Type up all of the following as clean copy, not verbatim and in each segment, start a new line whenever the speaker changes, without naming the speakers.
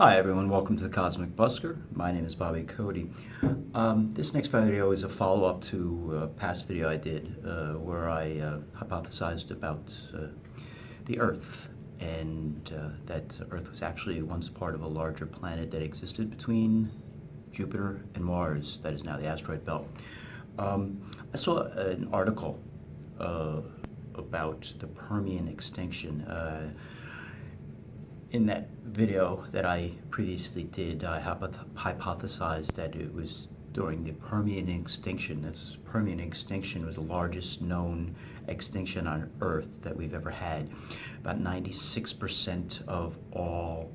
Hi everyone, welcome to the Cosmic Busker. My name is Bobby Cody. This next video is a follow-up to a past video I did where I hypothesized about the Earth and that Earth was actually once part of a larger planet that existed between Jupiter and Mars, that is now the asteroid belt. I saw an article about the Permian Extinction. In that video that I previously did, I hypothesized that it was during the Permian Extinction. This Permian Extinction was the largest known extinction on Earth that we've ever had. About 96% of all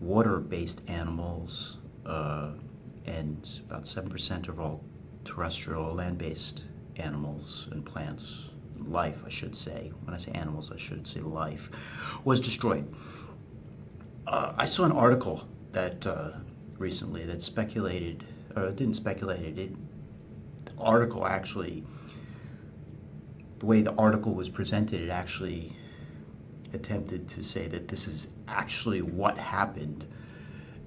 water-based animals and about 7% of all terrestrial land-based animals and plants, life I should say, when I say animals I should say life, was destroyed. I saw an article that recently that speculated, or didn't speculate, the article actually, the way the article was presented, it actually attempted to say that this is actually what happened,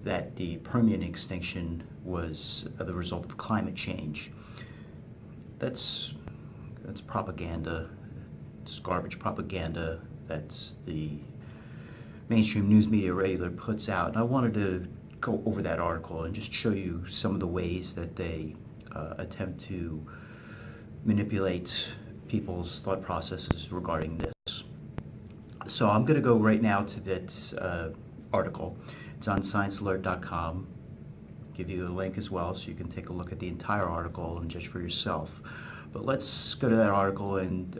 that the Permian extinction was the result of climate change. That's propaganda. It's garbage propaganda. That's the mainstream news media regularly puts out. And I wanted to go over that article and just show you some of the ways that they attempt to manipulate people's thought processes regarding this. So I'm going to go right now to that article. It's on sciencealert.com. Give you a link as well so you can take a look at the entire article and judge for yourself. But let's go to that article and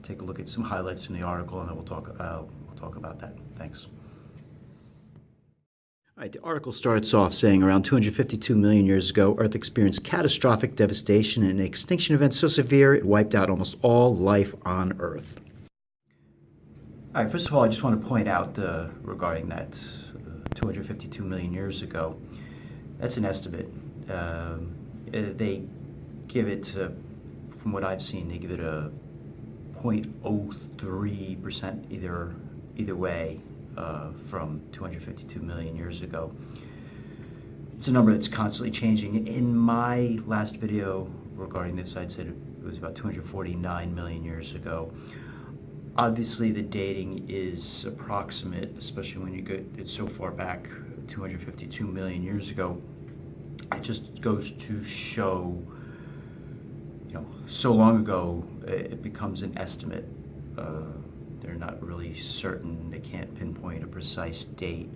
take a look at some highlights from the article, and then we'll talk about that. Thanks. All right, the article starts off saying around 252 million years ago, Earth experienced catastrophic devastation and an extinction event so severe it wiped out almost all life on Earth. All right, first of all, I just want to point out regarding that 252 million years ago, that's an estimate. They give it, from what I've seen, they give it a 0.03% either way from 252 million years ago. It's a number that's constantly changing. In my last video regarding this, I'd said it was about 249 million years ago. Obviously, the dating is approximate, especially when you get it so far back, 252 million years ago. It just goes to show, so long ago, it becomes an estimate. They're not really certain. They can't pinpoint a precise date.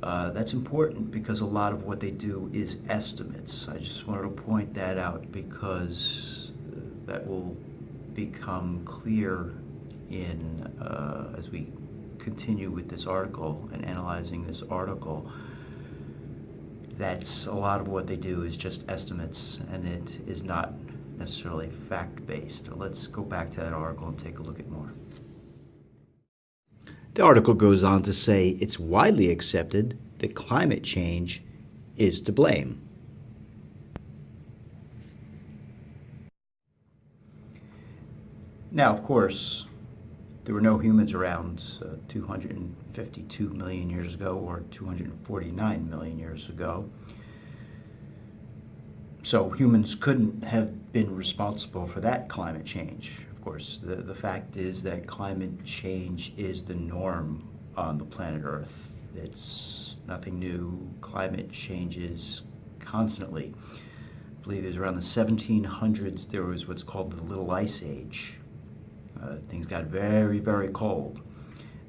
That's important because a lot of what they do is estimates. I just wanted to point that out because that will become clear in as we continue with this article and analyzing this article. That's a lot of what they do is just estimates, and it is not necessarily fact-based. Let's go back to that article and take a look at more. The article goes on to say it's widely accepted that climate change is to blame. Now, of course, there were no humans around 252 million years ago or 249 million years ago. So humans couldn't have been responsible for that climate change. Of course, the fact is that climate change is the norm on the planet Earth. It's nothing new. Climate changes constantly. I believe it was around the 1700s there was what's called the Little Ice Age. Things got very, very cold.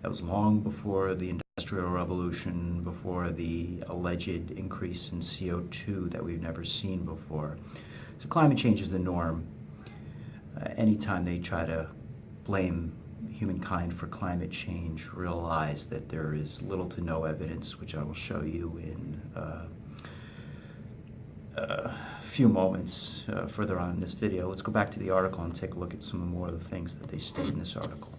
That was long before the Industrial Revolution, before the alleged increase in CO2 that we've never seen before. So climate change is the norm. Anytime they try to blame humankind for climate change, realize that there is little to no evidence, which I will show you in a few moments further on in this video. Let's go back to the article and take a look at some more of the things that they state in this article.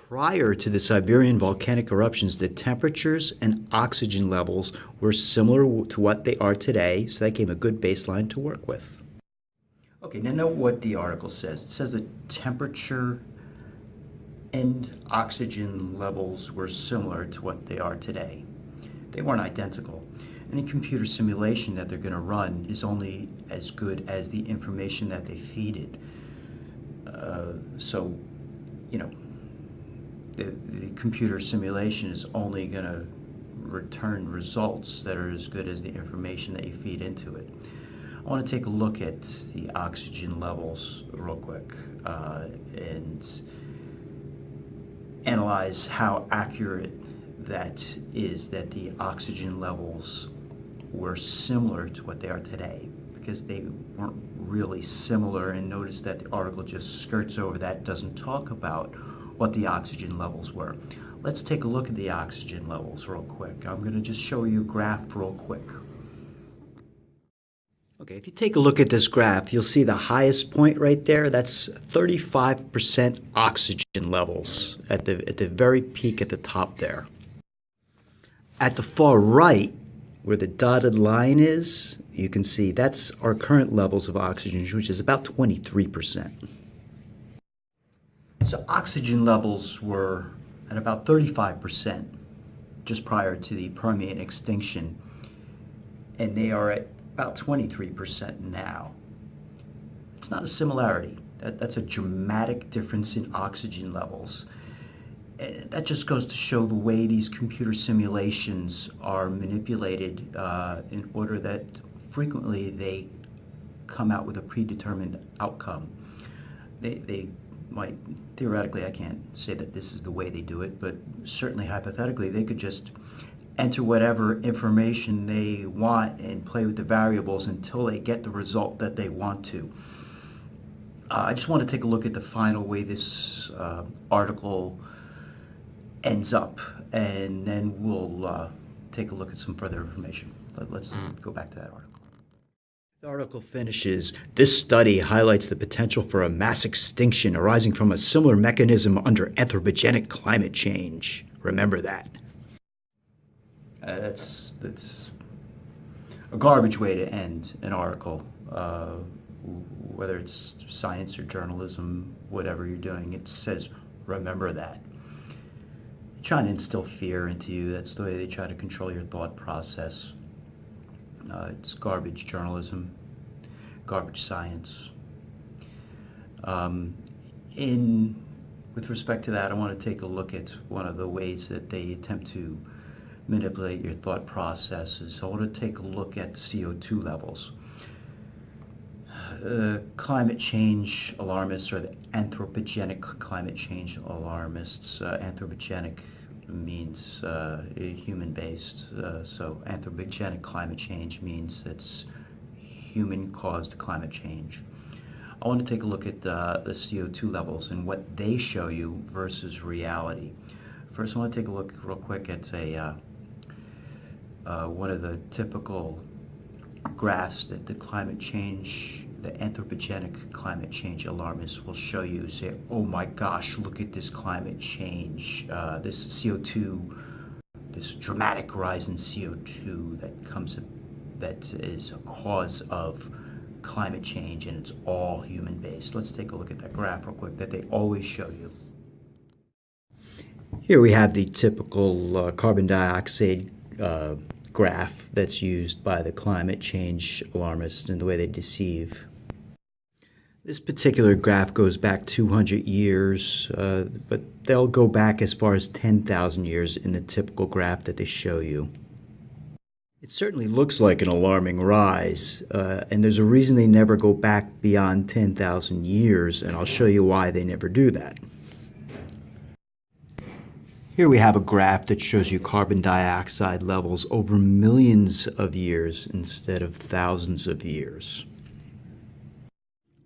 Prior to the Siberian volcanic eruptions, the temperatures and oxygen levels were similar to what they are today, so that gave a good baseline to work with. Okay, now note what the article says. It says the temperature and oxygen levels were similar to what they are today. They weren't identical. Any computer simulation that they're going to run is only as good as the information that they feed it. So, you know, the computer simulation is only going to return results that are as good as the information that you feed into it. I want to take a look at the oxygen levels real quick and analyze how accurate that is, that the oxygen levels were similar to what they are today, because they weren't really similar. And notice that the article just skirts over that, doesn't talk about what the oxygen levels were. Let's take a look at the oxygen levels real quick. I'm going to just show you a graph real quick. Okay, if you take a look at this graph, you'll see the highest point right there. That's 35% oxygen levels at the very peak at the top there. At the far right, where the dotted line is, you can see that's our current levels of oxygen, which is about 23%. So oxygen levels were at about 35% just prior to the Permian extinction, and they are at about 23% now. It's not a similarity. That's a dramatic difference in oxygen levels. And that just goes to show the way these computer simulations are manipulated in order that frequently they come out with a predetermined outcome. They might, theoretically, I can't say that this is the way they do it, but certainly hypothetically they could just enter whatever information they want and play with the variables until they get the result that they want to. I just want to take a look at the final way this article ends up, and then we'll take a look at some further information. Let's go back to that article. The article finishes, "This study highlights the potential for a mass extinction arising from a similar mechanism under anthropogenic climate change. Remember that." That's a garbage way to end an article, whether it's science or journalism, whatever you're doing. It says, remember that. Trying to instill fear into you. That's the way they try to control your thought process. It's garbage journalism, garbage science. With respect to that, I want to take a look at one of the ways that they attempt to manipulate your thought processes. So I want to take a look at CO2 levels. Climate change alarmists, or the anthropogenic climate change alarmists. Anthropogenic means human-based, so anthropogenic climate change means it's human-caused climate change. I want to take a look at the CO2 levels and what they show you versus reality. First, I want to take a look real quick at one of the typical graphs that the anthropogenic climate change alarmists will show you. Say, oh my gosh, look at this climate change, this CO2, this dramatic rise in CO2 that is a cause of climate change, and it's all human-based. Let's take a look at that graph real quick that they always show you. Here we have the typical carbon dioxide graph that's used by the climate change alarmists and the way they deceive. This particular graph goes back 200 years, but they'll go back as far as 10,000 years in the typical graph that they show you. It certainly looks like an alarming rise, and there's a reason they never go back beyond 10,000 years, and I'll show you why they never do that. Here we have a graph that shows you carbon dioxide levels over millions of years instead of thousands of years.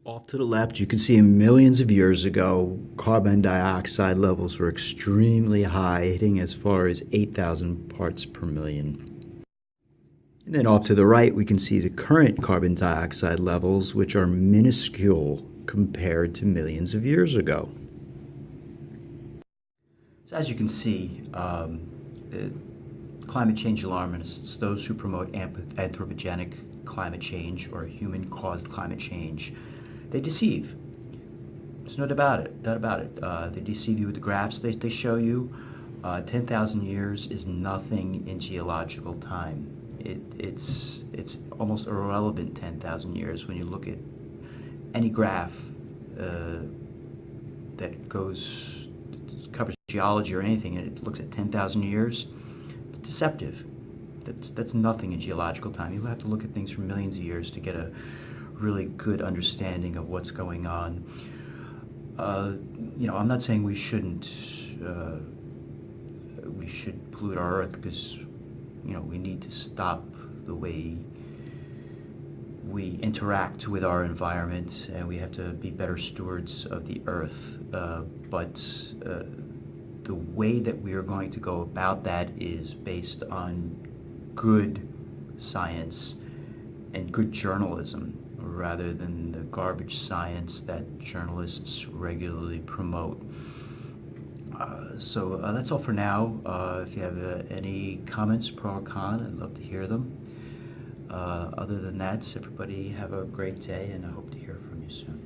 Off to the left, you can see millions of years ago, carbon dioxide levels were extremely high, hitting as far as 8,000 parts per million. And then off to the right, we can see the current carbon dioxide levels, which are minuscule compared to millions of years ago. So as you can see, climate change alarmists, those who promote anthropogenic climate change or human-caused climate change, they deceive. There's no doubt about it. They deceive you with the graphs they show you. 10,000 years is nothing in geological time. It's almost irrelevant 10,000 years when you look at any graph that covers geology or anything, and it looks at 10,000 years. It's deceptive. That's nothing in geological time. You have to look at things for millions of years to get a really good understanding of what's going on. I'm not saying we shouldn't we should pollute our earth, because we need to stop the way we interact with our environment, and we have to be better stewards of the earth. But the way that we are going to go about that is based on good science and good journalism, rather than the garbage science that journalists regularly promote. So that's all for now. If you have any comments, pro or con, I'd love to hear them. Other than that, everybody have a great day, and I hope to hear from you soon.